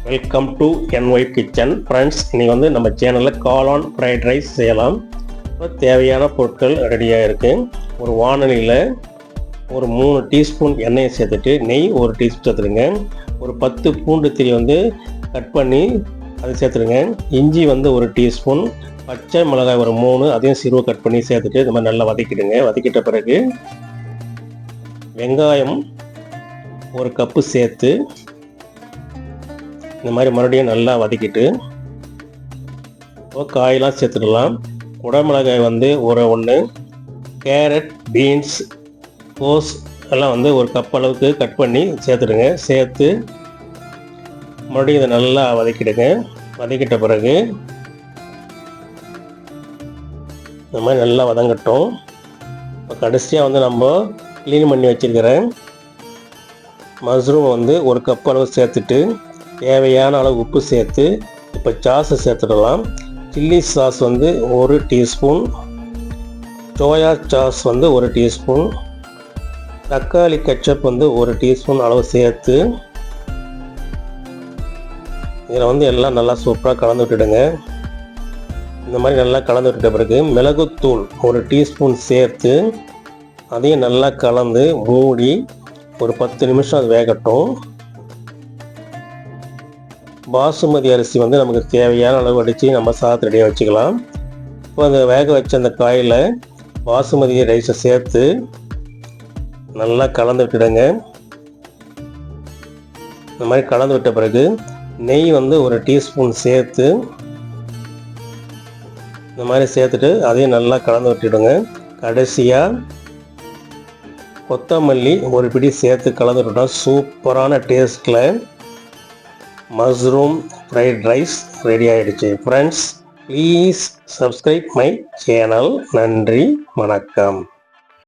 Welcome to NY kitchen friends. இன்றைக்கி வந்து நம்ம சேனலில் காளான் ஃப்ரைட் ரைஸ் செய்யலாம். இப்போ தேவையான பொருட்கள் ரெடியாக இருக்குது. ஒரு வானலியில் ஒரு 3 டீஸ்பூன் எண்ணெயை சேர்த்துட்டு நெய் 1 டீஸ்பூன் சேர்த்துருங்க. ஒரு 10 பூண்டு திரி வந்து கட் பண்ணி அது சேர்த்துருங்க. இஞ்சி வந்து 1 டீஸ்பூன், பச்சை மிளகாய் ஒரு 3 அதையும் சிறுவை கட் பண்ணி சேர்த்துட்டு இந்த மாதிரி நல்லா வதக்கிடுங்க. வதக்கிட்ட பிறகு வெங்காயம் 1 கப்பு சேர்த்து இந்த மாதிரி மறுபடியும் நல்லா வதக்கிட்டு காயெல்லாம் சேர்த்துடலாம். குடமிளகாய் வந்து ஒரு 1, கேரட், பீன்ஸ், கோஸ் எல்லாம் வந்து 1 கப் அளவுக்கு கட் பண்ணி சேர்த்துடுங்க. சேர்த்து மறுபடியும் இதை நல்லா வதக்கிடுங்க. வதக்கிட்ட பிறகு இந்த மாதிரி நல்லா வதங்கட்டும். இப்போ கடைசியாக வந்து நம்ம க்ளீன் பண்ணி வச்சுருக்கிற மஷ்ரூம் வந்து 1 கப் அளவு சேர்த்துட்டு தேவையான அளவு உப்பு சேர்த்து இப்போ சாஸை சேர்த்துடலாம். சில்லி சாஸ் வந்து 1 டீஸ்பூன், சோயா சாஸ் வந்து 1 டீஸ்பூன், தக்காளி கெச்சப் வந்து 1 டீஸ்பூன் அளவு சேர்த்து இதில் வந்து எல்லாம் நல்லா சூப்பராக கலந்து விட்டுடுங்க. இந்த மாதிரி நல்லா கலந்து விட்ட பிறகு மிளகுத்தூள் 1 டீஸ்பூன் சேர்த்து அதையும் நல்லா கலந்து மூடி ஒரு 10 நிமிஷம் அது வேகட்டும். பாசுமதி அரிசி வந்து நமக்கு தேவையான அளவு அடித்து நம்ம சாதத்தை ரெடியாக வச்சுக்கலாம். இப்போ அந்த வேக வச்ச அந்த காயில் பாசுமதி ரைஸை சேர்த்து நல்லா கலந்து விட்டுடுங்க. இந்த மாதிரி கலந்து விட்ட பிறகு நெய் வந்து 1 டீஸ்பூன் சேர்த்து இந்த மாதிரி சேர்த்துட்டு அதையும் நல்லா கலந்து விட்டுடுங்க. கடைசியாக கொத்தமல்லி 1 பிடி சேர்த்து கலந்து விட்டோம். சூப்பரான டேஸ்ட்டில் மஷ்ரூம் ஃப்ரைட் ரைஸ் ரெடி ஆகிடுச்சு. Friends, please subscribe my channel. நன்றி, வணக்கம்.